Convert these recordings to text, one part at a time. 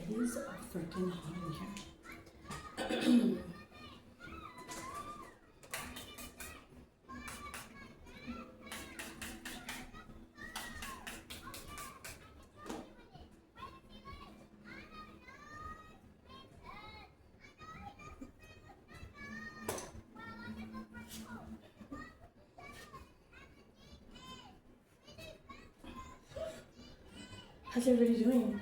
It is freaking hot in here. How's everybody doing?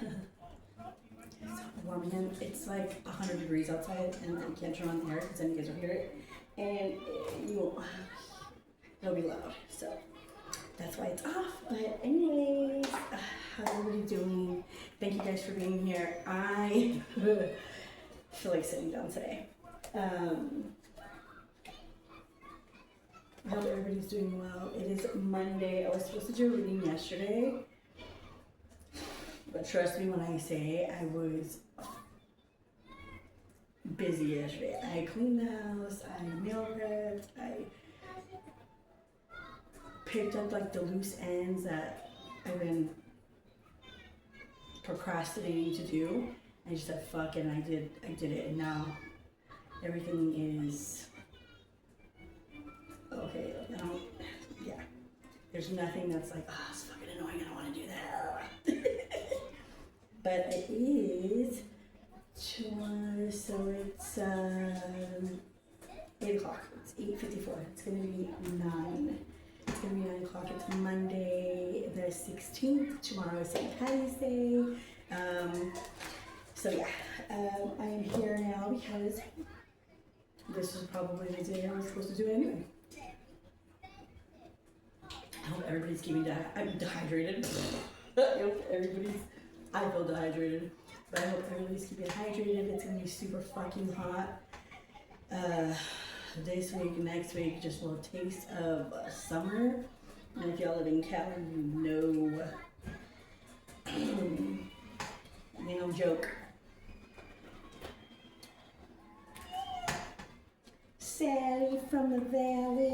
It's warm again. It's like 100 degrees outside, and I can't turn on the air because then you guys will hear it, and it'll be loud. So that's why it's off. But anyways, how's everybody doing? Thank you guys for being here. I feel like sitting down today. I hope everybody's doing well. It is Monday. I was supposed to do a reading yesterday. But trust me when I say I was busy yesterday. I cleaned the house, I meal prepped, I picked up like the loose ends that I've been procrastinating to do. I just said fuck it, and I did it, and now everything is okay. Like, there's nothing that's like, oh, it's fucking annoying, I don't want to do that. But it is tomorrow, so it's 8 o'clock. It's 8:54. It's gonna be 9. It's gonna be 9 o'clock. It's Monday the 16th. Tomorrow is St. Patty's Day. I am here now because this is probably the day I was supposed to do it anyway. I hope everybody's keeping I'm dehydrated. I feel dehydrated, but I hope everybody's keeping hydrated. It's gonna be super fucking hot. This week, next week, just a little taste of summer. And if y'all live in Cali, you know, ain't no joke. Sally from the valley.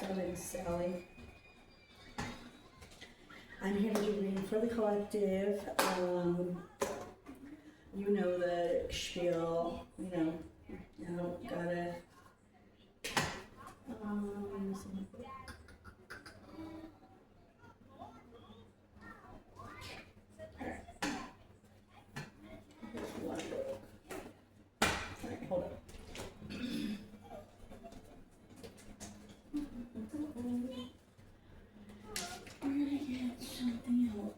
Her name is Sally. I'm here to do reading for the collective. You know the spiel. Gotta. Alright, hold up.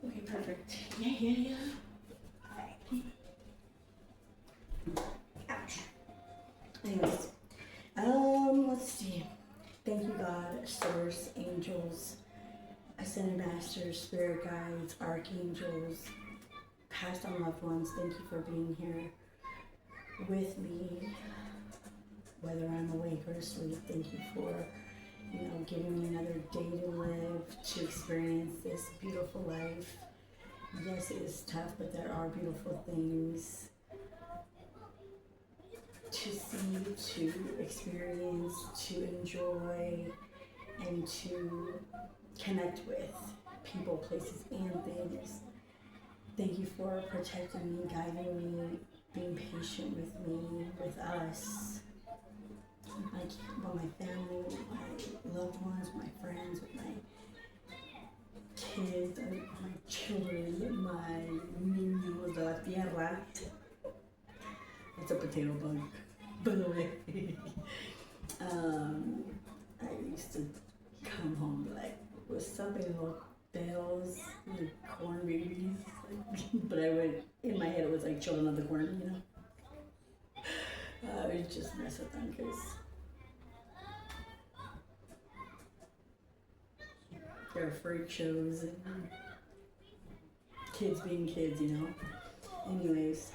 Okay, perfect. Yeah. Ouch. Anyways, let's see. Thank you, God, source, angels, ascended masters, spirit guides, archangels, past on loved ones. Thank you for being here with me, whether I'm awake or asleep. Thank you for giving me another day to live, to experience this beautiful life. Yes, it is tough, but there are beautiful things to see, to experience, to enjoy, and to connect with people, places, and things. Thank you for protecting me, guiding me, being patient with me, with us. My family, with my loved ones, with my friends, with my kids, my children, my niños de la tierra. It's a potato bug, by the way. I used to come home with something little bells, like corn babies, but in my head it was like children of the corn, I would just mess with them because they're freak shows and kids being kids, Anyways,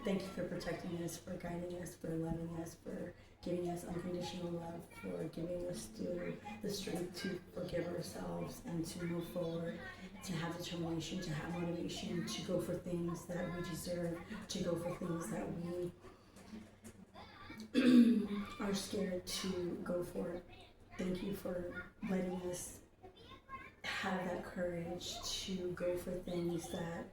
thank you for protecting us, for guiding us, for loving us, for giving us unconditional love, for giving us the strength to forgive ourselves and to move forward, to have determination, to have motivation, to go for things that we deserve, to go for things that we are scared to go for. Thank you for letting us have that courage to go for things that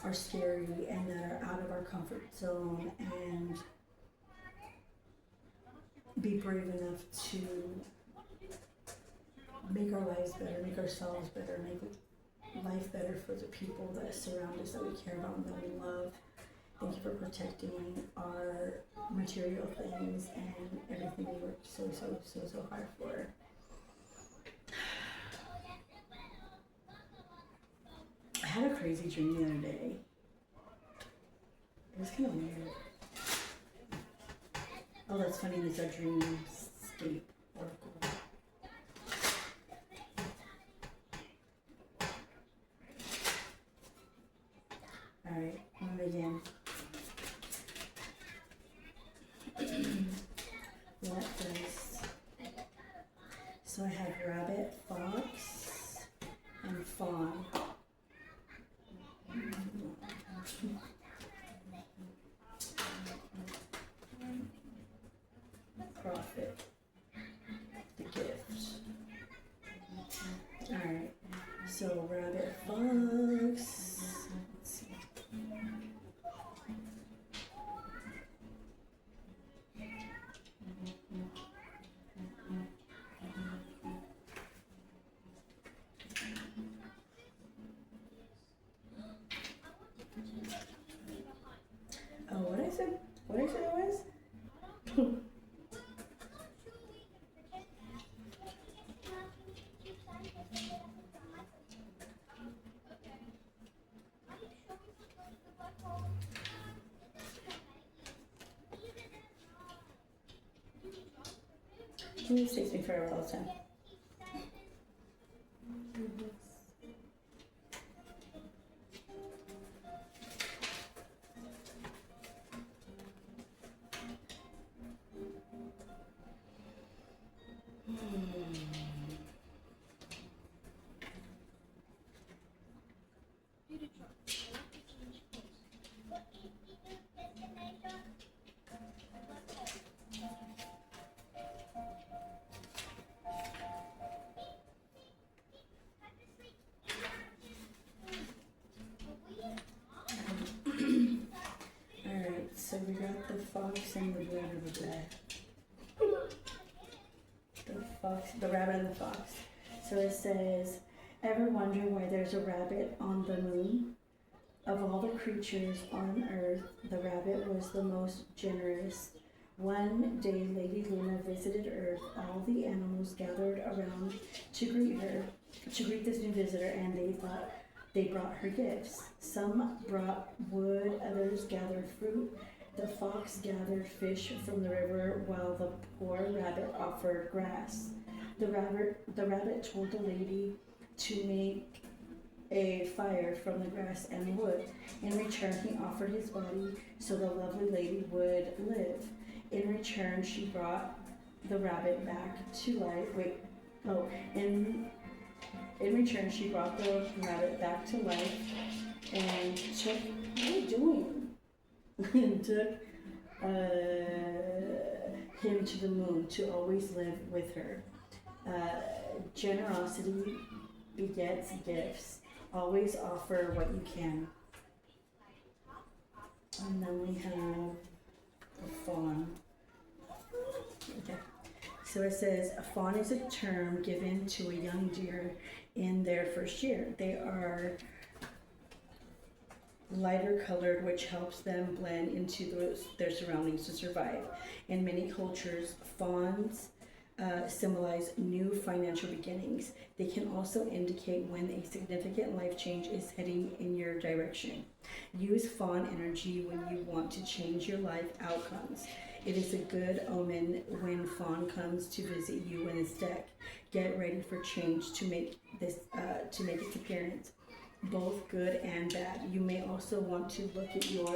are scary and that are out of our comfort zone, and be brave enough to make our lives better, make ourselves better, make life better for the people that surround us, that we care about and that we love. Thank you for protecting our material things and everything we worked so hard for. I had a crazy dream the other day. It was kind of weird. Oh, that's funny. There's a dreamscape oracle. Alright, I'm gonna begin. What does... So I have rabbit, fox, and fawn. Prophet, the gift. Alright, so rabbit, fox. Let's see. Oh, what I said? What I said it was? It takes me forever all the time. So we got the fox and the the rabbit and the fox. So it says, ever wonder why there's a rabbit on the moon? Of all the creatures on earth, the rabbit was the most generous. One day Lady Luna visited Earth. All the animals gathered around to greet this new visitor, and they brought her gifts. Some brought wood, others gathered fruit. The fox gathered fish from the river, while the poor rabbit offered grass. The rabbit told the lady to make a fire from the grass and wood. In return, he offered his body so the lovely lady would live. In return, she brought the rabbit back to life. In return, she brought the rabbit back to life and took. What are you doing? And took him to the moon to always live with her. Generosity begets gifts. Always offer what you can. And then we have a fawn. Okay. So it says, a fawn is a term given to a young deer in their first year. They are lighter colored, which helps them blend into their surroundings to survive. In many cultures, fawns symbolize new financial beginnings. They can also indicate when a significant life change is heading in your direction. Use fawn energy when you want to change your life outcomes. It is a good omen when fawn comes to visit you in its deck. Get ready for change to make its appearance, both good and bad. You may also want to look at your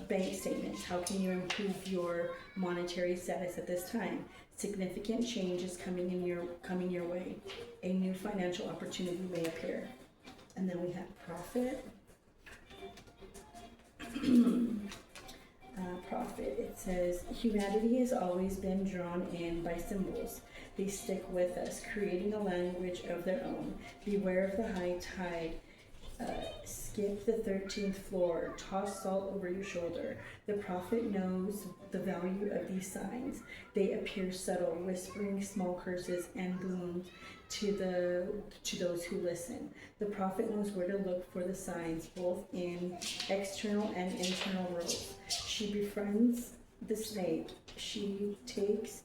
bank statements. How can you improve your monetary status at this time? Significant change is coming your way. A new financial opportunity may appear. And then we have prophet. Prophet. It says, humanity has always been drawn in by symbols. They stick with us, creating a language of their own. Beware of the high tide. Skip the 13th floor, toss salt over your shoulder. The prophet knows the value of these signs. They appear subtle, whispering small curses and boons to those who listen. The prophet knows where to look for the signs, both in external and internal roles. She befriends the snake. She takes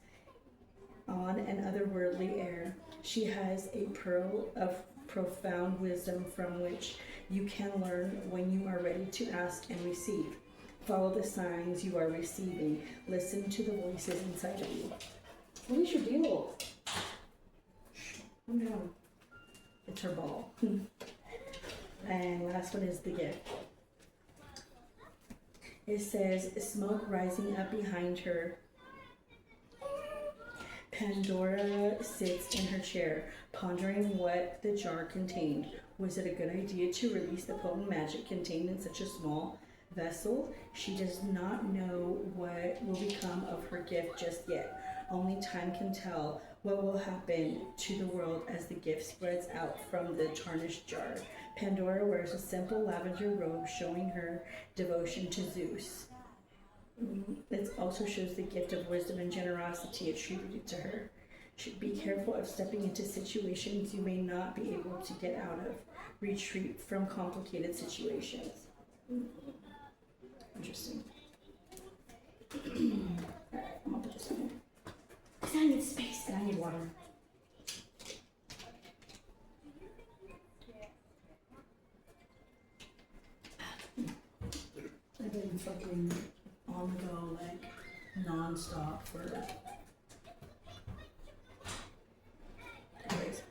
on an otherworldly air. She has a pearl of profound wisdom from which you can learn when you are ready to ask and receive. Follow the signs you are receiving. Listen to the voices inside of you. What is your deal? Calm down. It's her ball. And last one is the gift. It says, smoke rising up behind her. Pandora sits in her chair, pondering what the jar contained. Was it a good idea to release the potent magic contained in such a small vessel? She does not know what will become of her gift just yet. Only time can tell what will happen to the world as the gift spreads out from the tarnished jar. Pandora wears a simple lavender robe showing her devotion to Zeus. It also shows the gift of wisdom and generosity attributed to her. Should be careful of stepping into situations you may not be able to get out of. Retreat from complicated situations. Interesting. Alright, I'm gonna put this in here. Because I need space and I need water. I've been fucking on the go, like, non-stop for... Anyways.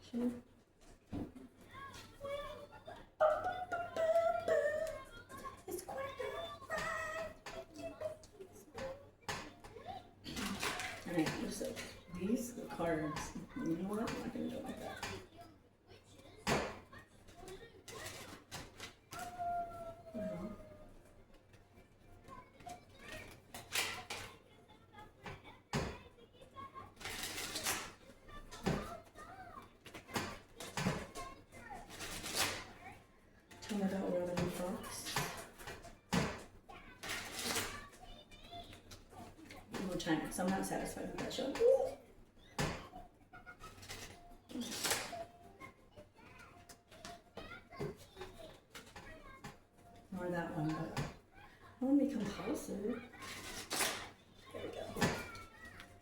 Sure. It's quite alright, so these cards, you know what? I'm not gonna do it like that. Tell me about Robin Fox. One more time, because I'm not satisfied with that show. Or that one, but I want to be compulsive. There we go.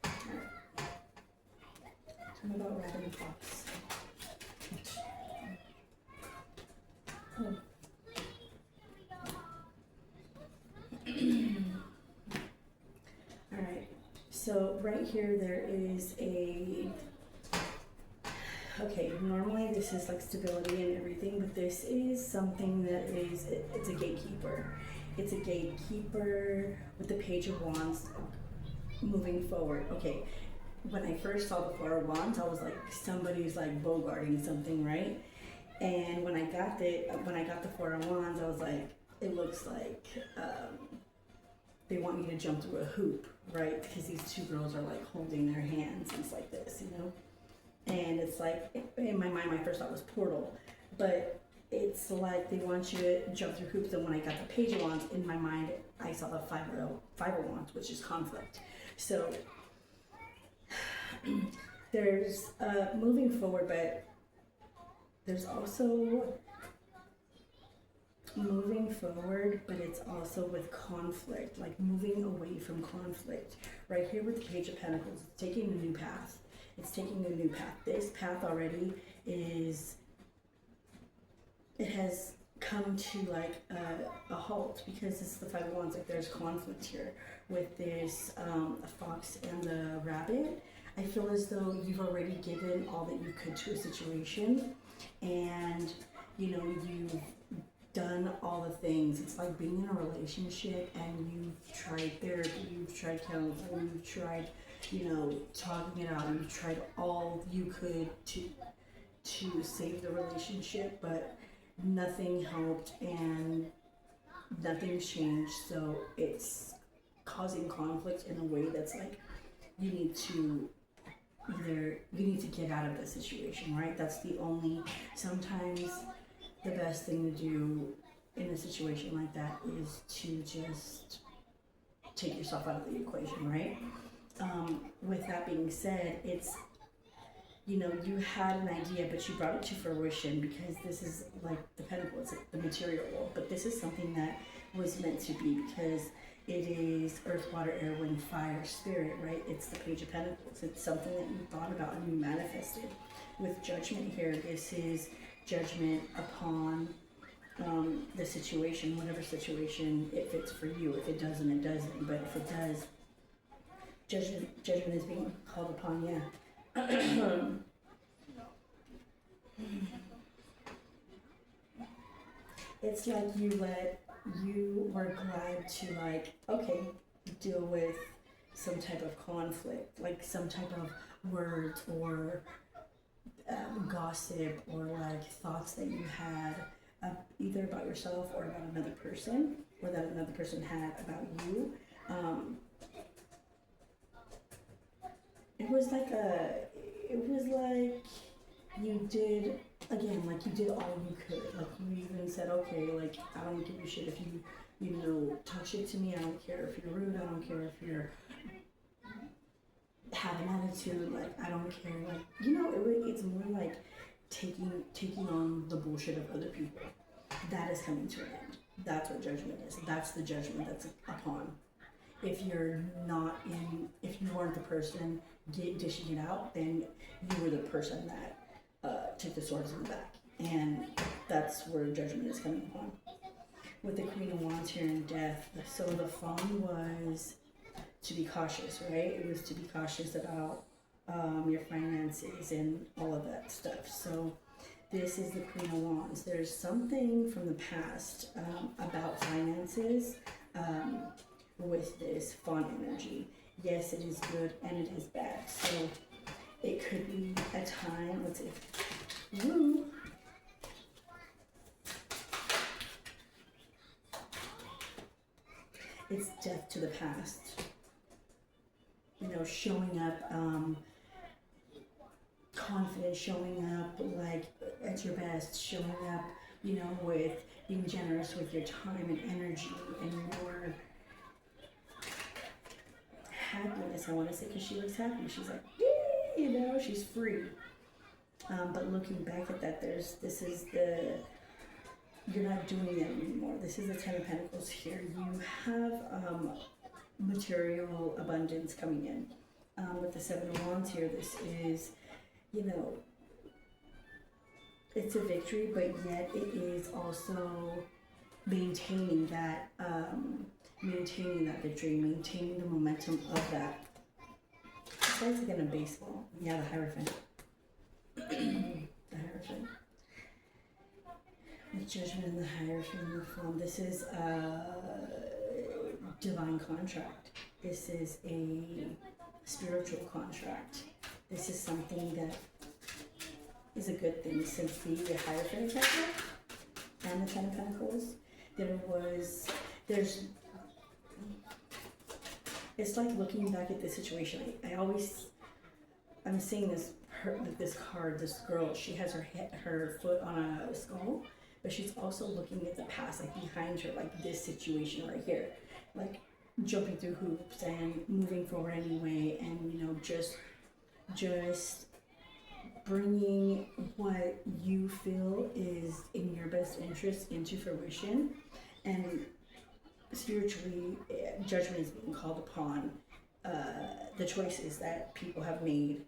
Alright. Tell me about Robin Fox. Oh. Alright, so right here there is a, okay, normally this is like stability and everything, but this is something that is, it's a gatekeeper. It's a gatekeeper with the Page of Wands moving forward. Okay, when I first saw the Four of Wands, I was like, somebody's like bogarting something, right? And when I got the Four of Wands, I was like, it looks like they want you to jump through a hoop, right? Because these two girls are like holding their hands. It's like this, you know? And it's like, in my mind, my first thought was portal. But it's like they want you to jump through hoops. And when I got the Page of Wands, in my mind, I saw the Five of Wands, which is conflict. So there's moving forward, but there's also moving forward, but it's also with conflict, like moving away from conflict. Right here with the Page of Pentacles, it's taking a new path. It's taking a new path. This path already is, it has come to like a halt because it's the Five of Wands. Like there's conflict here with this fox and the rabbit. I feel as though you've already given all that you could to a situation, and you know you've done all the things. It's like being in a relationship and you've tried therapy, you've tried counseling, you've tried, you know, talking it out, and you've tried all you could to save the relationship, but nothing helped. And nothing's changed, so it's causing conflict in a way that's like you need to you need to get out of the situation, right? That's the only, sometimes the best thing to do in a situation like that is to just take yourself out of the equation, right? With that being said, it's, you know, you had an idea, but you brought it to fruition because this is like the pinnacle, it's like the material world, but this is something that was meant to be because it is earth, water, air, wind, fire, spirit, right? It's the Page of Pentacles. It's something that you thought about and you manifested. With Judgment here, this is judgment upon the situation, whatever situation it fits for you. If it doesn't, it doesn't. But if it does, judgment is being called upon, yeah. It's like you were glad to, like, okay, deal with some type of conflict, like some type of words or gossip or like thoughts that you had either about yourself or about another person, or that another person had about you. It was like you did, again, like you did all you could. Like you even said, okay, like I don't give a shit if you know, talk shit to me. I don't care if you're rude. I don't care if you're have an attitude. Like I don't care. Like, you know, it's more like taking on the bullshit of other people. That is coming to an end. That's what judgment is. That's the judgment that's upon. If you're not in, if you weren't the person dishing it out, then you were the person that took the swords in the back. And that's where judgment is coming upon. With the Queen of Wands here in Death, so the phone was to be cautious, right? It was to be cautious about your finances and all of that stuff. So this is the Queen of Wands. There's something from the past about finances with this fawn energy. Yes, it is good and it is bad. So it could be a time, let's see, woo. It's death to the past. You know, showing up confident, showing up like at your best, showing up, you know, with being generous with your time and energy and your happiness, I want to say, because she was happy. She's like, yay, you know, she's free. But looking back at that, you're not doing that anymore. This is the Ten of Pentacles here. You have material abundance coming in. With the Seven of Wands here, this is, you know, it's a victory, but yet it is also maintaining that victory, maintaining the momentum of that. It's like again in baseball. Yeah, the Hierophant. The Hierophant. The Judgment and the Hierophant in the form. This is a divine contract. This is a spiritual contract. This is something that is a good thing, since the Hierophant and the Ten of Pentacles, it's like looking back at this situation. I'm seeing this card, this girl, she has her foot on a skull, but she's also looking at the past, like behind her, like this situation right here, like jumping through hoops and moving forward anyway, and you know, just bringing what you feel is in your best interest into fruition. And spiritually, judgment is being called upon the choices that people have made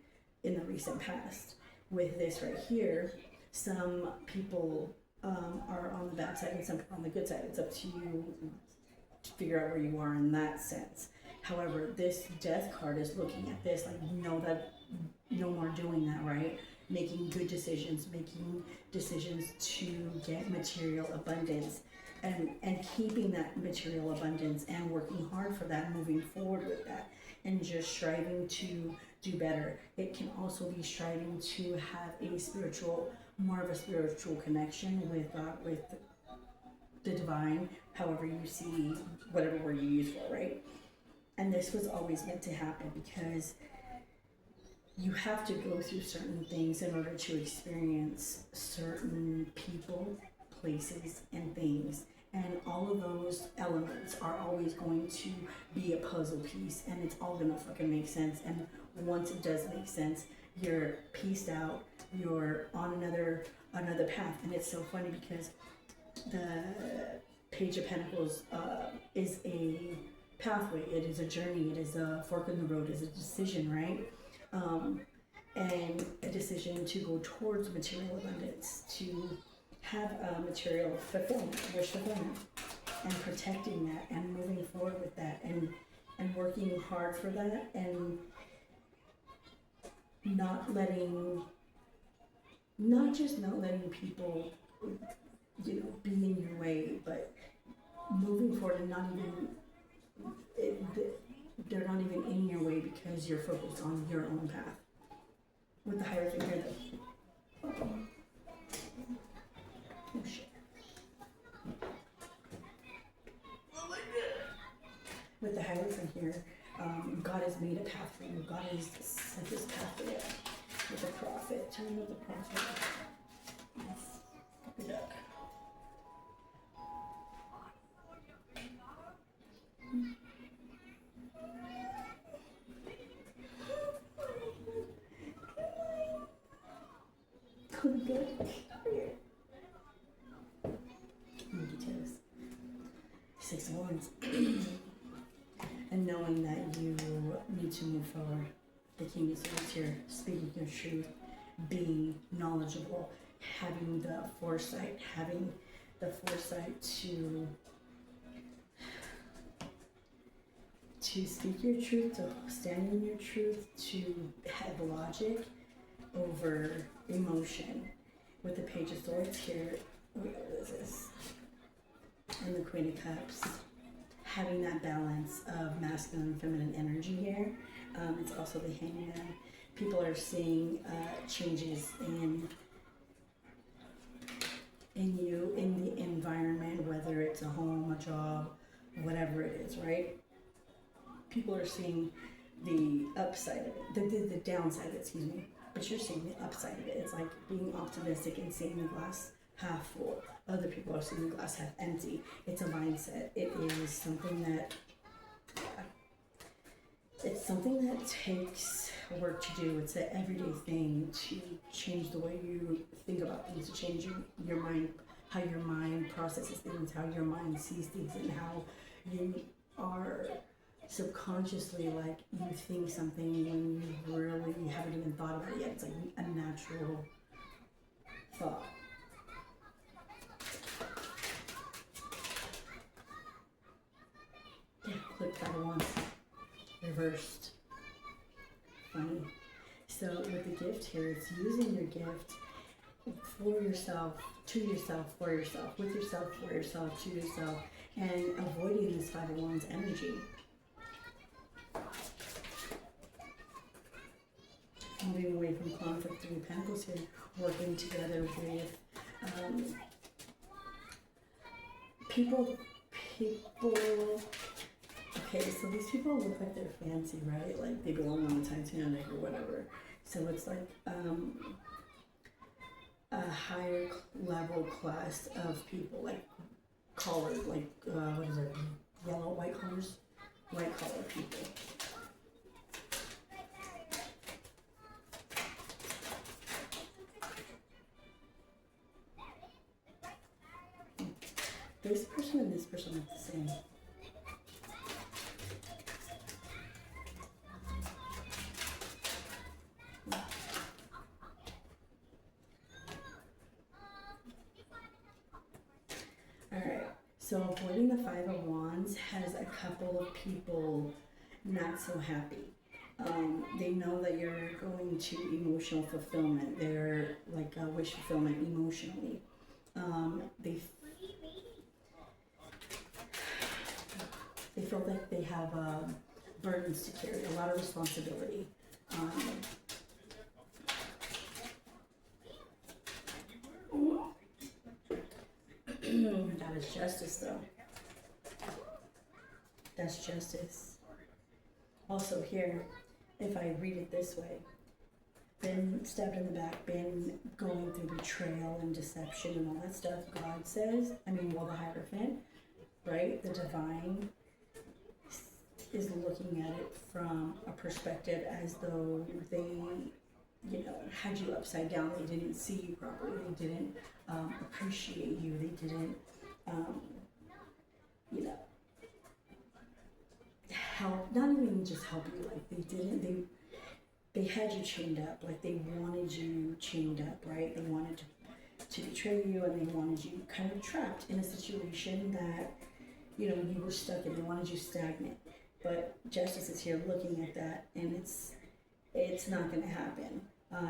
in the recent past. With this right here, some people are on the bad side and some are on the good side. It's up to you to figure out where you are in that sense. However, this Death card is looking at this like, no more doing that, right? Making good decisions, making decisions to get material abundance, and keeping that material abundance and working hard for that, moving forward with that, and just striving to do better. It can also be striving to have more of a spiritual connection with the divine, however you see whatever word you use for, right? And this was always meant to happen because you have to go through certain things in order to experience certain people, places, and things. And all of those elements are always going to be a puzzle piece, and it's all gonna fucking make sense. And once it does make sense, you're pieced out, you're on another path. And it's so funny because the Page of Pentacles is a pathway, it is a journey, it is a fork in the road, it is a decision, right? And a decision to go towards material abundance, to have a material fulfillment, wish fulfillment, and protecting that and moving forward with that and working hard for that, and not just not letting people, be in your way, but moving forward and not even, they're not even in your way because you're focused on your own path. With the Hierophant here, though. Oh shit. With the Hierophant here, God has made a path for you. God has set this path for you. With the Prophet, tell me about the Prophet. Yes. Puppy duck. Good. Details. 6 of Wands. And knowing that you need to move forward. The King of Swords here, speaking your truth, being knowledgeable, having the foresight to speak your truth, to stand in your truth, to have logic over emotion. With the Page of Swords here, what is this? And the Queen of Cups. Having that balance of masculine and feminine energy here. It's also the Hangman. People are seeing changes in you, in the environment, whether it's a home, a job, whatever it is, right? People are seeing the upside of it, the downside of it, excuse me, but you're seeing the upside of it. It's like being optimistic and seeing the glass half full. Other people are seeing the glass half empty. It's a mindset. It is something that, it's something that takes work to do. It's an everyday thing to change the way you think about things, to change your mind, how your mind processes things, how your mind sees things, and how you are subconsciously, like, you think something when you really haven't even thought about it yet. It's like a natural thought. Yeah, click that once. Reversed. Funny. So with the gift here, it's using your gift for yourself, to yourself, for yourself, with yourself, for yourself, to yourself, and avoiding this 5 of Wands energy. Moving away from conflict. 3 of Pentacles here, working together with people. Okay, so these people look like they're fancy, right? Like they belong on the Titanic or whatever. So it's like a higher level class of people, like collar, like what is it? Yellow, white collars, white collar people. This person and this person look the same. Alright, so avoiding the 5 of Wands has a couple of people not so happy. They know that you're going to emotional fulfillment. They're like a wish fulfillment emotionally. They feel like they have burdens to carry, a lot of responsibility. That is justice, though. That's justice. Also here, if I read it this way, been stabbed in the back, been going through betrayal and deception and all that stuff, God says, well, the Hierophant, right? The divine is looking at it from a perspective as though they, had you upside down. They didn't see you properly. They didn't appreciate you. They didn't, help, not even just help you, like they had you chained up, like they wanted you chained up, right? They wanted to betray you, and they wanted you kind of trapped in a situation that, you were stuck in. They wanted you stagnant. But justice is here looking at that, and it's not going to happen.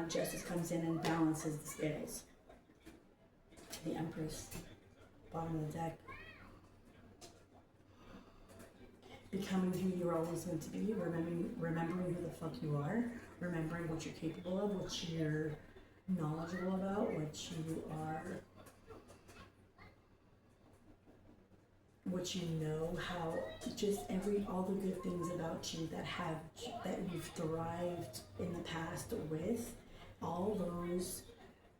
Justice comes in and balances the scales. The Empress, bottom of the deck. Becoming who you're always meant to be, remembering who the fuck you are, remembering what you're capable of, what you're knowledgeable about, what you know, how just all the good things about you that you've thrived in the past with, all those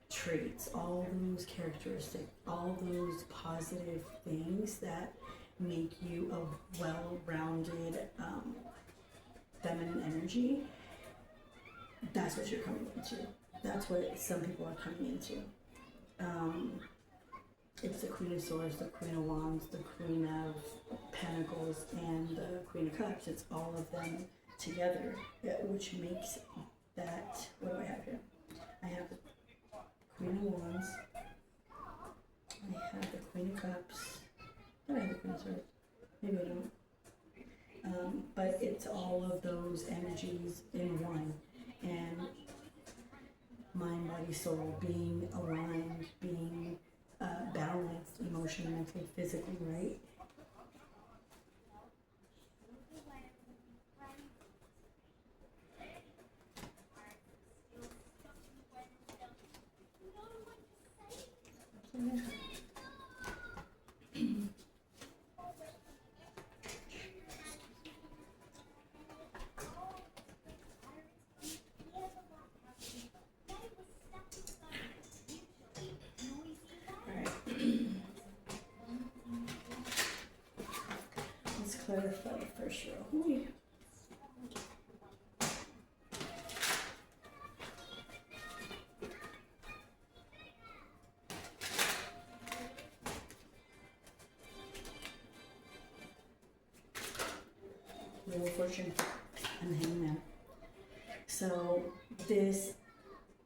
traits, all those characteristics, all those positive things that make you a well-rounded feminine energy. That's what you're coming into. That's what some people are coming into. It's the Queen of Swords, the Queen of Wands, the Queen of Pentacles, and the Queen of Cups. It's all of them together, which makes that. What do I have here? I have the Queen of Wands. I have the Queen of Cups. I have the Queen of Swords. Maybe I don't. But it's all of those energies in one. And mind, body, soul, being aligned, being balanced emotionally, mentally, physically, right? Clarify the first row. Wheel of Fortune and the Hangman. So this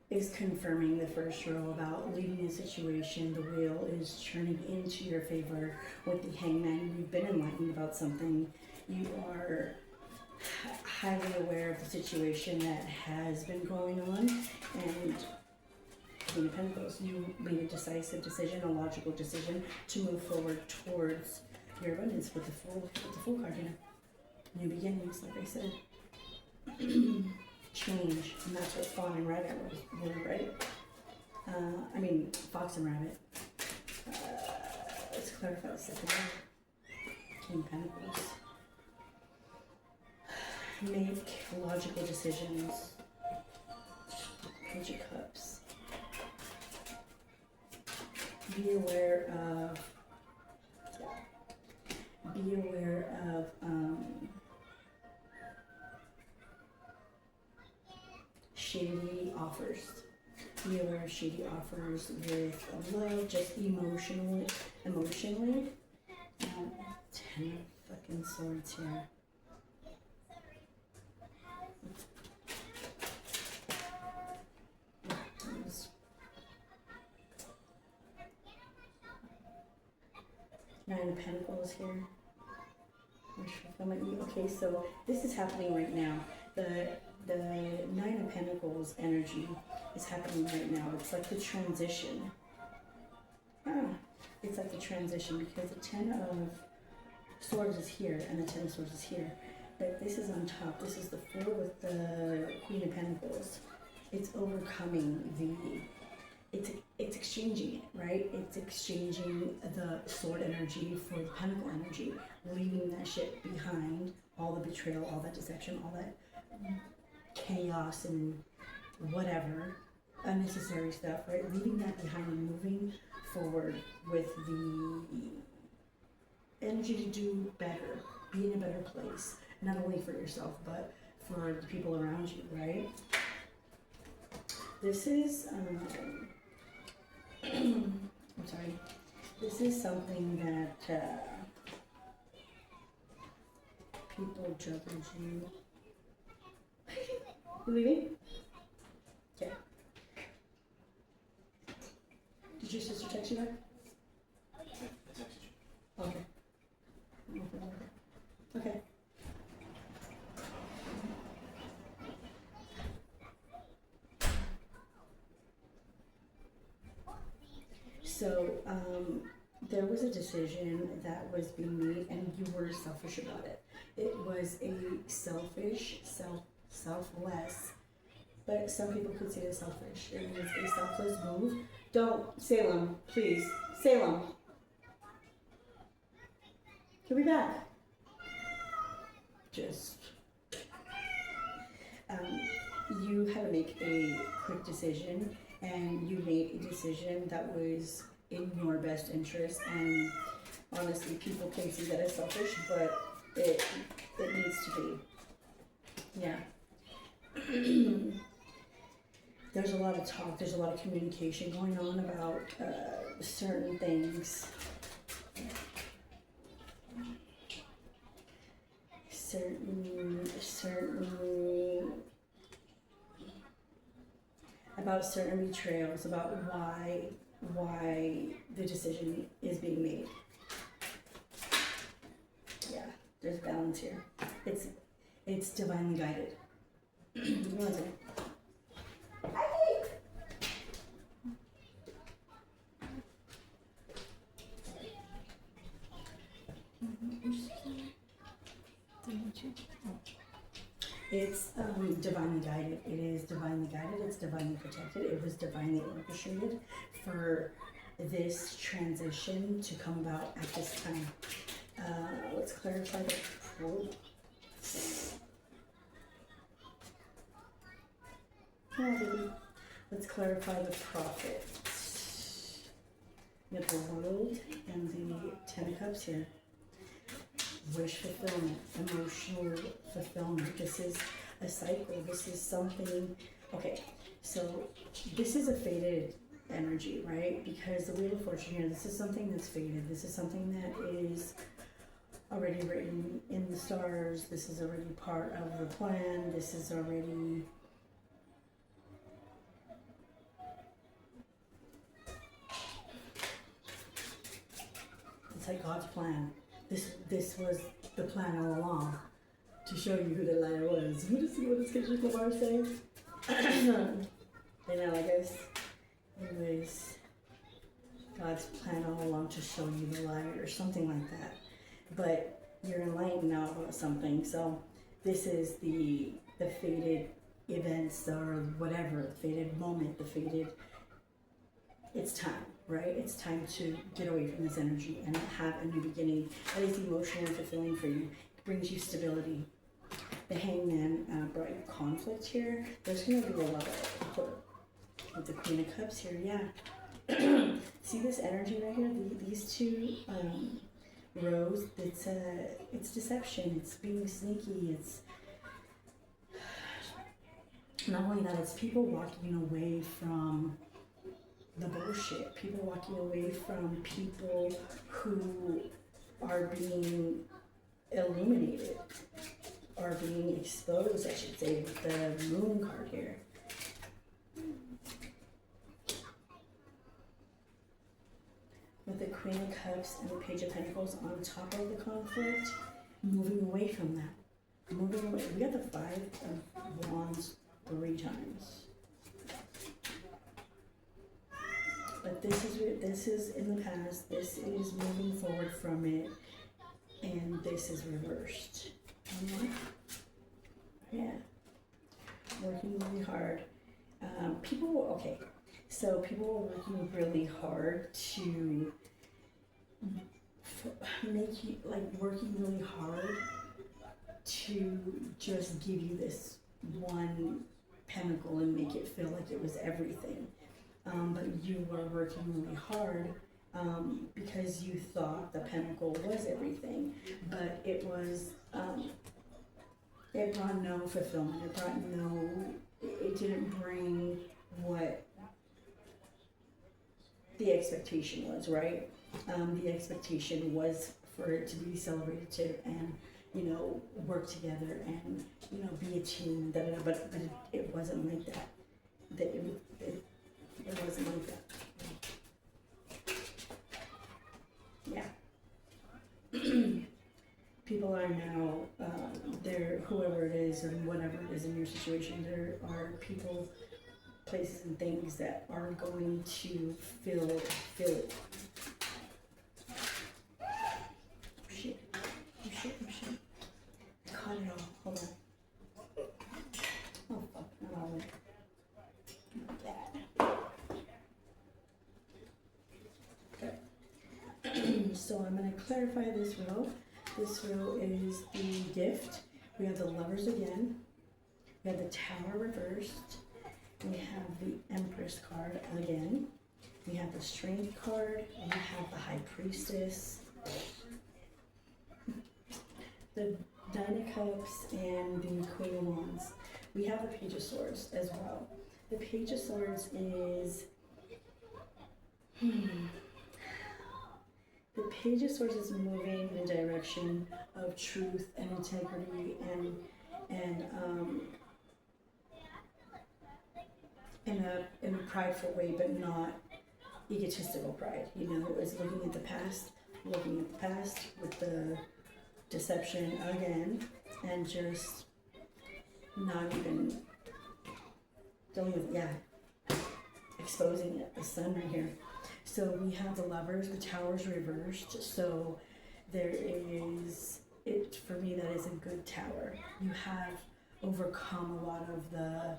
is confirming the first row about leaving a situation. The wheel is turning into your favor with the Hangman. You've been enlightened about something. You are highly aware of the situation that has been going on, and Queen of Pentacles, you made a decisive decision, a logical decision to move forward towards your abundance with the Fool card here. New beginnings, like I said. Change, and that's what Fawn and Rabbit were, right? Fox and Rabbit. Let's clarify the second one. King of Pentacles. Make logical decisions. Page of Cups. Be aware of shady offers. Be aware of shady offers with love, just emotionally. 10 of fucking swords here. Nine of Pentacles here. Okay, so this is happening right now. The Nine of Pentacles energy is happening right now. It's like the transition. It's like the transition because the Ten of Swords is here and the Ten of Swords is here. But this is on top. This is the Four with the Queen of Pentacles. It's overcoming it's it's exchanging it, right? It's exchanging the sword energy for the pentacle energy, leaving that shit behind, all the betrayal, all that deception, all that chaos and whatever, unnecessary stuff, right? Leaving that behind and moving forward with the energy to do better, be in a better place, not only for yourself, but for the people around you, right? This is, I'm sorry, this is something that people judge you. You leaving? Okay. Did your sister text you back? Okay. Okay. So, there was a decision that was being made and you were selfish about it. It was a selfish, selfless, but some people could say it's selfish. It was a selfless move. Don't, Salem, please, Salem. He'll be back. Just, you had to make a quick decision, and you made a decision that was in your best interest. And honestly, people can see that as selfish, but it needs to be. Yeah. There's a lot of talk. There's a lot of communication going on about certain things. About certain betrayals, about why the decision is being made. Yeah, there's balance here. It's divinely guided. One second. It's divinely guided. It is divinely guided. It's divinely protected. It was divinely orchestrated for this transition to come about at this time. Let's clarify the quote. Let's clarify the prophet. We have the world and the Ten of Cups here. Wish fulfillment, emotional fulfillment. This is a cycle. This is something. Okay, so this is a faded energy, right? Because the Wheel of Fortune here, this is something that's faded. This is something that is already written in the stars. This is already part of the plan. This is already. It's like God's plan. This was the plan all along, to show you who the liar was. What does Kendrick Lamar say? You know, I guess it was God's plan all along to show you the liar, or something like that. But you're enlightened now about something. So this is the faded events, or whatever, the faded moment, the faded. It's time, right? It's time to get away from this energy and have a new beginning. That is emotional and fulfilling for you. It brings you stability. The Hangman brought you conflict here. There's going to be a lot of, with the Queen of Cups here, yeah. See this energy right here? These two rows, it's deception. It's being sneaky. It's not only that, it's people walking away from the bullshit, people walking away from people who are being illuminated, are being exposed, I should say, with the Moon card here. With the Queen of Cups and the Page of Pentacles on top of the conflict, moving away from that. Moving away. We got the Five of Wands 3 times. But this is in the past, this is moving forward from it, and this is reversed. Yeah. Working really hard. Okay. So people were working really hard to make you, like, working really hard to just give you this one pinnacle and make it feel like it was everything. But you were working really hard because you thought the pinnacle was everything, but it was, it brought no fulfillment. It brought no, it didn't bring what the expectation was, right? The expectation was for it to be celebrated and, you know, work together and, you know, be a team, but it wasn't like that. It wasn't like that. Yeah. People are now, there, whoever it is and whatever it is in your situation, there are people, places and things that are going to fill it. Shit. Oh shit. I caught it all. Hold on. Oh fuck, not all of it. Not that. Okay. So I'm gonna clarify this row. This row is the gift. We have the lovers again. We have the tower reversed. We have the Empress card again. We have the Strength card. We have the High Priestess. The Nine of Cups and the Queen of Wands. We have the Page of Swords as well. The Page of Swords is... The Page of Swords is moving in the direction of truth and integrity and in a prideful way, but not egotistical pride. You know, it's looking at the past with the deception again, and just not even exposing it. The Sun right here. So we have the Lovers, the Towers reversed. So there is, it for me, that is a good tower. You have overcome a lot of the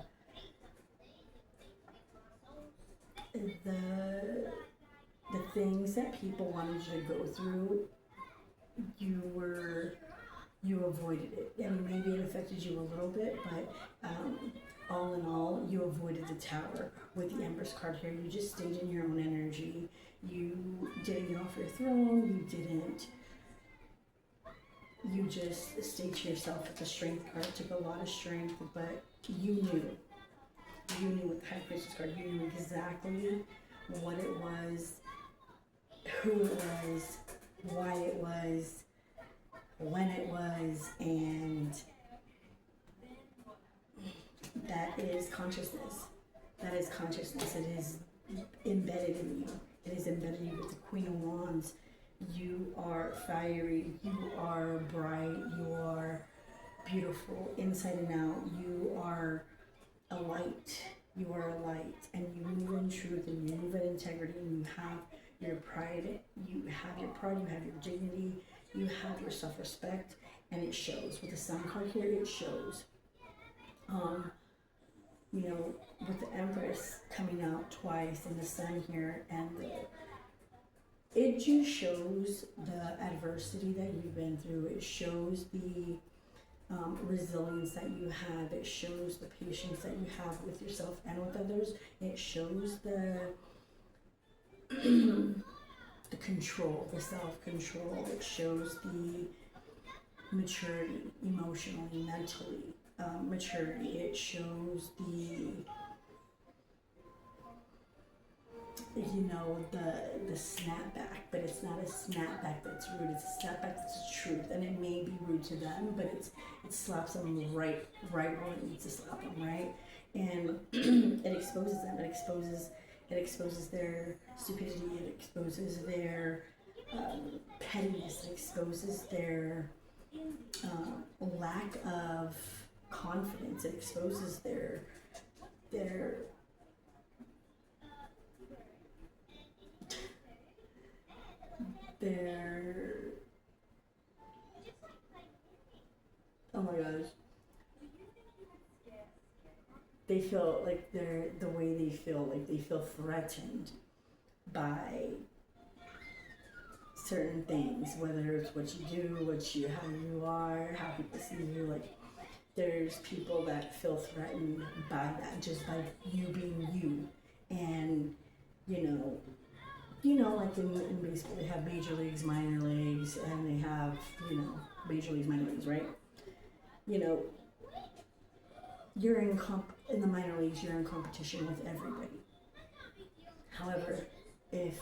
things that people wanted you to go through. You avoided it. I mean, maybe it affected you a little bit, but all in all, you avoided the tower with the Empress card here. You just stayed in your own energy. You didn't get off your throne. You just stayed to yourself with the Strength card. It took a lot of strength, but you knew with the High Priestess card, you knew exactly what it was, who it was, why it was, when it was, and that is consciousness. That is consciousness. It is embedded in you. It is embedded in you with the Queen of Wands. You are fiery. You are bright. You are beautiful inside and out. You are a light. You are a light. And you move in truth and you move in integrity and you have your pride. You have your pride. You have your dignity. You have your self-respect. And it shows. With the Sun card here, it shows. You know, with the Empress coming out twice and the Sun here, and it just shows the adversity that you've been through. It shows the resilience that you have. It shows the patience that you have with yourself and with others. It shows the the control, the self-control. It shows the maturity, emotionally, mentally. Maturity. It shows the snapback, but it's not a snapback that's rude. It's a snapback that's truth, and it may be rude to them, but it slaps them right where it needs to slap them, right? And it exposes them. It exposes their stupidity. It exposes their pettiness. It exposes their lack of confidence. It exposes their oh my gosh, they feel like the way they feel, like they feel threatened by certain things, whether it's what you do, how you are, how people see you. Like, there's people that feel threatened by that, just by you being you. And like in baseball, they have major leagues, minor leagues, and they have major leagues, minor leagues, right? You're in the minor leagues, you're in competition with everybody. However, if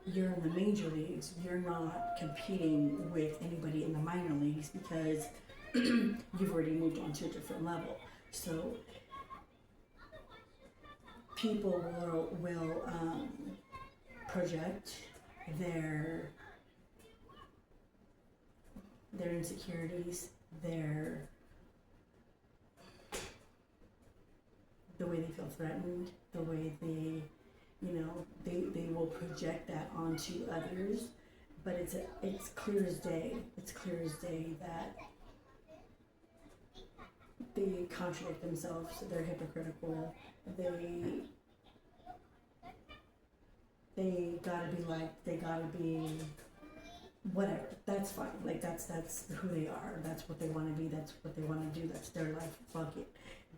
you're in the major leagues, you're not competing with anybody in the minor leagues because you've already moved on to a different level. So people will project their insecurities, the way they feel threatened, the way they will project that onto others. But it's clear as day. It's clear as day that they contradict themselves. They're hypocritical. They gotta be liked. They gotta be whatever. That's fine. Like that's who they are. That's what they want to be. That's what they want to do. That's their life. Fuck it.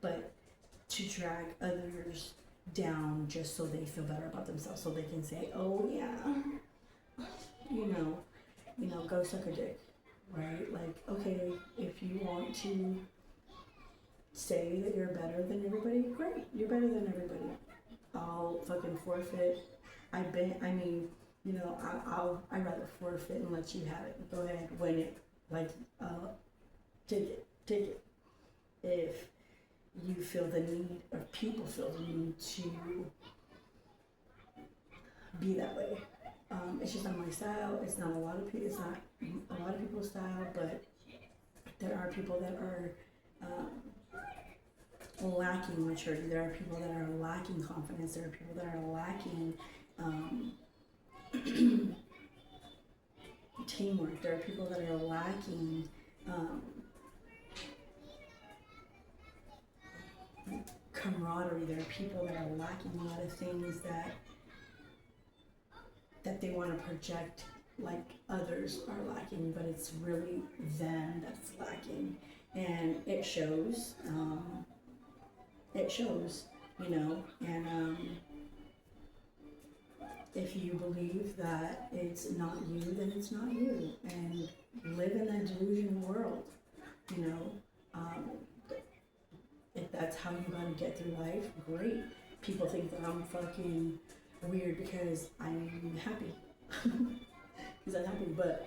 But to drag others down just so they feel better about themselves, so they can say, "Oh yeah, go suck a dick," right? Like, okay, if you want to say that you're better than everybody, great. You're better than everybody. I'll fucking forfeit. I'd rather forfeit and let you have it. Go ahead, win it. Like, take it. If you feel the need, or people feel the need to be that way. It's just not my style. It's not a lot of people. It's not a lot of people's style, but there are people that are lacking maturity. There are people that are lacking confidence. There are people that are lacking teamwork. There are people that are lacking camaraderie. There are people that are lacking a lot of things that they want to project like others are lacking, but it's really them that's lacking, and it shows. And if you believe that it's not you, then it's not you, and live in that delusional world. If that's how you gotta get through life, great. People think that I'm fucking weird because I'm happy. Because I'm happy, but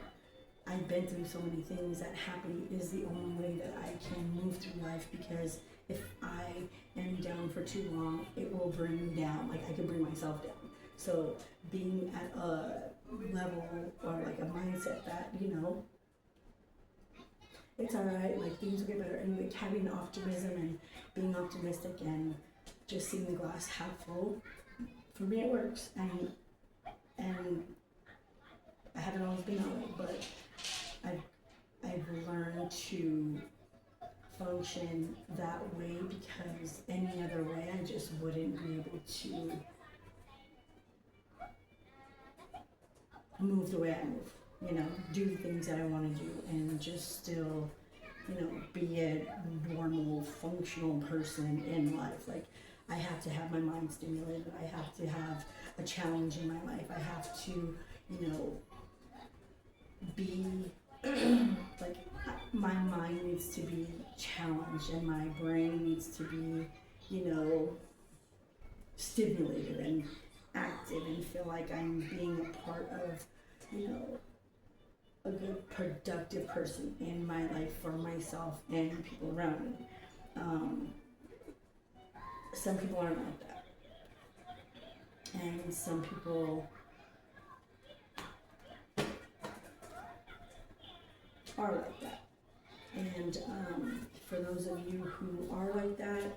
I've been through so many things that happy is the only way that I can move through life, because if I am down for too long, it will bring me down. Like, I can bring myself down. So being at a level or like a mindset that, it's alright, like things will get better, and like having optimism and being optimistic and just seeing the glass half full, for me it works. And I haven't always been that way, but I've learned to function that way, because any other way I just wouldn't be able to move the way I move, do the things that I want to do, and just still, be a normal, functional person in life. Like, I have to have my mind stimulated. I have to have a challenge in my life. I have to, be like, my mind needs to be challenged, and my brain needs to be, stimulated and active, and feel like I'm being a part of, a good, productive person in my life for myself and the people around me. Some people aren't like that, and some people are like that. And for those of you who are like that,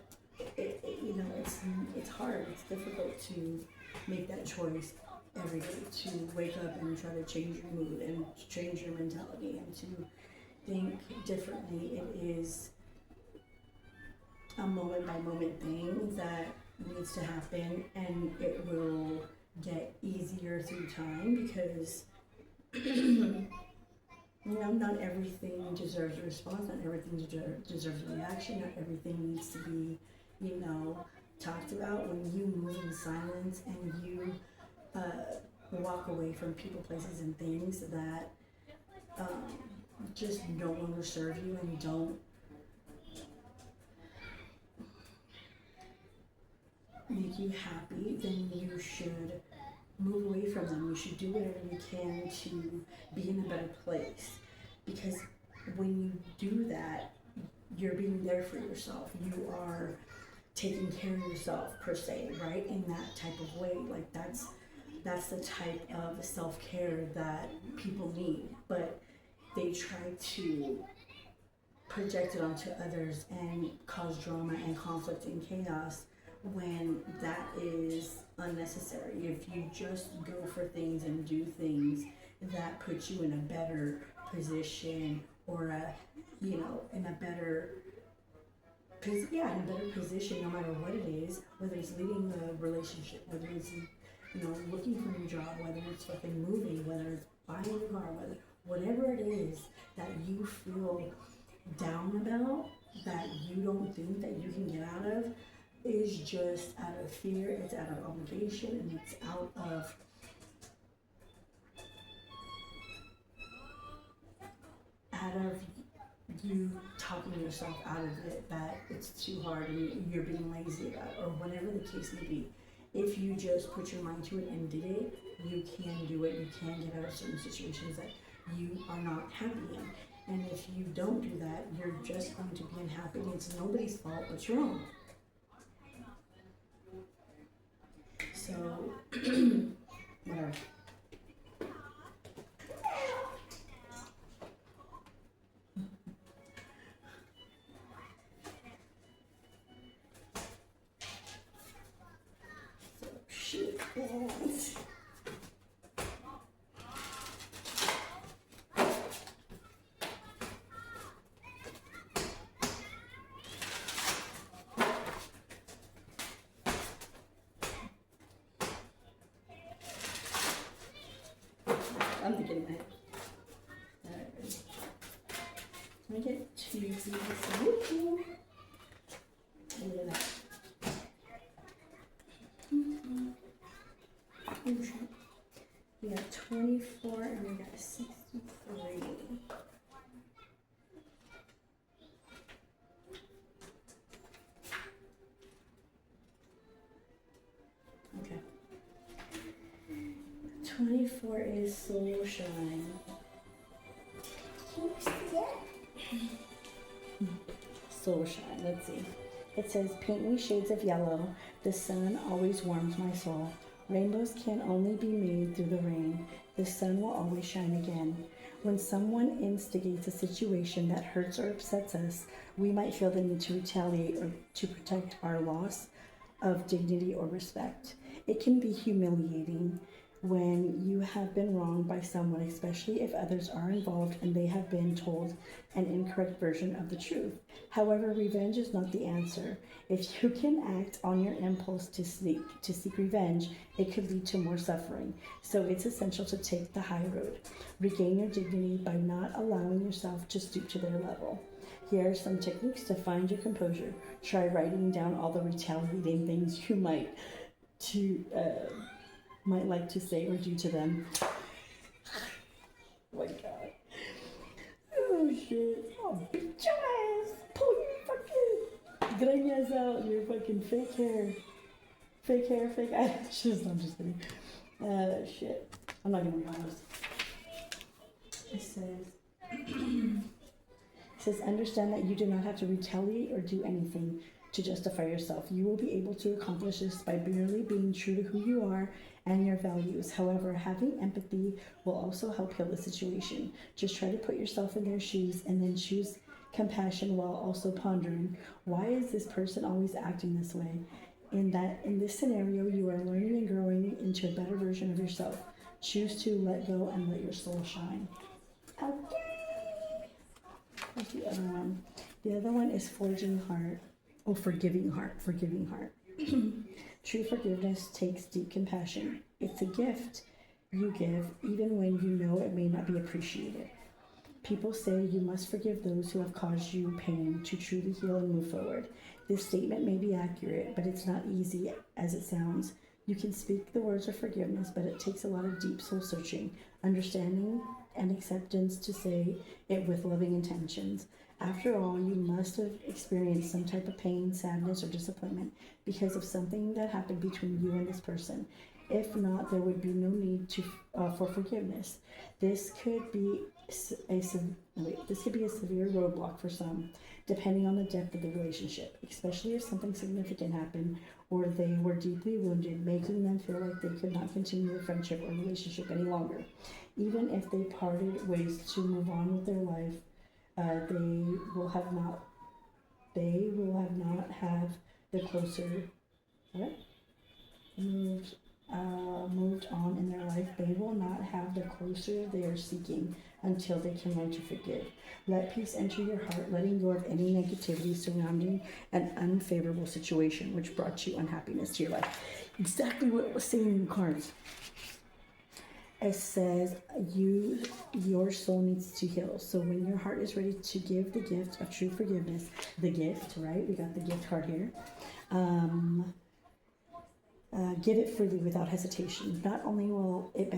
it's hard. It's difficult to make that choice every day, to wake up and try to change your mood and change your mentality and to think differently. a moment by moment thing that needs to happen, and it will get easier through time because not everything deserves a response, not everything deserves a reaction, not everything needs to be, talked about. When you move in silence and you walk away from people, places, and things that just no longer serve you and don't make you happy, then you should move away from them. You should do whatever you can to be in a better place. Because when you do that, you're being there for yourself. You are taking care of yourself, per se, right? In that type of way. Like that's the type of self-care that people need. But they try to project it onto others and cause drama and conflict and chaos when that is unnecessary. If you just go for things and do things that put you in a better position, or in a better position, no matter what it is, whether it's leading a relationship, whether it's looking for a new job, whether it's fucking moving, whether it's buying a new car, whatever it is that you feel down about, that you don't think that you can get out of, is just out of fear, it's out of obligation, and it's out of you talking yourself out of it, that it's too hard and you're being lazy about it, or whatever the case may be. If you just put your mind to it and did it, you can do it. You can get out of certain situations that you are not happy in. And if you don't do that, you're just going to be unhappy. It's nobody's fault but your own. So, whatever. So, shit. I'm thinking of that. Alright. Let me get to this. Look at that. Oh shit. We got 24 and we got 63. Okay. 24 is Soul Shine. Soul Shine, let's see. It says, paint me shades of yellow. The sun always warms my soul. Rainbows can only be made through the rain. The sun will always shine again. When someone instigates a situation that hurts or upsets us, we might feel the need to retaliate or to protect our loss of dignity or respect. It can be humiliating when you have been wronged by someone, especially if others are involved and they have been told an incorrect version of the truth. However, revenge is not the answer. If you can act on your impulse to seek revenge, it could lead to more suffering. So it's essential to take the high road. Regain your dignity by not allowing yourself to stoop to their level. Here are some techniques to find your composure. Try writing down all the retaliating things you might like to say or do to them. Oh my god. Oh shit. Oh, beat your ass. Pull your fucking greñas out, your fucking fake hair, fake eyelashes. I'm just kidding. Shit. I'm not gonna be honest. It says, understand that you do not have to retaliate or do anything to justify yourself. You will be able to accomplish this by merely being true to who you are and your values. However, having empathy will also help heal the situation. Just try to put yourself in their shoes and then choose compassion while also pondering, why is this person always acting this way? In this scenario, you are learning and growing into a better version of yourself. Choose to let go and let your soul shine. Okay. What's the other one? The other one is Forging Heart. Oh, forgiving heart, forgiving heart. True forgiveness takes deep compassion. It's a gift you give even when you know it may not be appreciated. People say you must forgive those who have caused you pain to truly heal and move forward. This statement may be accurate, but it's not easy as it sounds. You can speak the words of forgiveness, but it takes a lot of deep soul searching, understanding, and acceptance to say it with loving intentions. After all, you must have experienced some type of pain, sadness, or disappointment because of something that happened between you and this person. If not, there would be no need for forgiveness. This could be this could be a severe roadblock for some, depending on the depth of the relationship, especially if something significant happened or they were deeply wounded, making them feel like they could not continue the friendship or relationship any longer. Even if they parted ways to move on with their life, they will have not have the closer what? Moved on in their life. They will not have the closer they are seeking until they can learn to forgive. Let peace enter your heart, letting go of any negativity surrounding an unfavorable situation which brought you unhappiness to your life. Exactly what it was saying in the cards. It says your soul needs to heal. So when your heart is ready to give the gift of true forgiveness, the gift, right? We got the gift card here. Give it freely without hesitation. Not only will it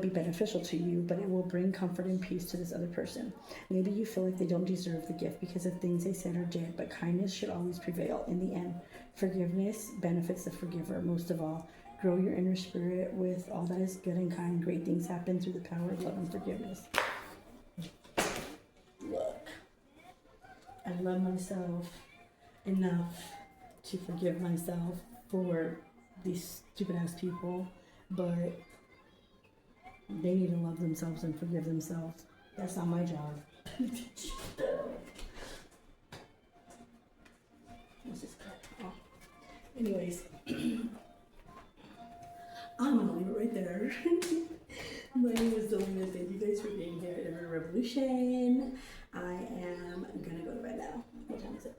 be beneficial to you, but it will bring comfort and peace to this other person. Maybe you feel like they don't deserve the gift because of things they said or did, but kindness should always prevail. In the end, forgiveness benefits the forgiver. Most of all, grow your inner spirit with all that is good and kind. Great things happen through the power of love and forgiveness. Look, I love myself enough to forgive myself for these stupid ass people, but they need to love themselves and forgive themselves. That's not my job. What's this card? Oh. Anyways, I'm gonna leave it right there. My name is Delina. Thank you guys for being here at Every Revolution. I am gonna go to bed now. What time is it?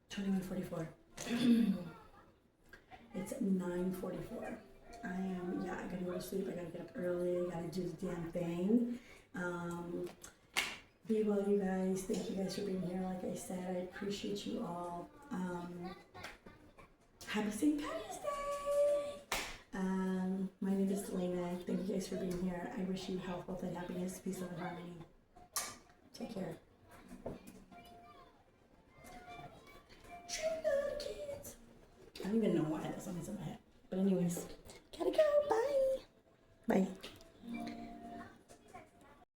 21:44. It's 9:44. I gotta go to sleep. I gotta get up early. I gotta do the damn thing. Be well, you guys. Thank you guys for being here. Like I said, I appreciate you all. Happy St. Patty's Day. My name is Delina. Thank you guys for being here. I wish you health, wealth, and happiness, peace, love, and harmony. Take care. Kids. I don't even know why that song is in my head. But anyways, gotta go. Bye. Bye.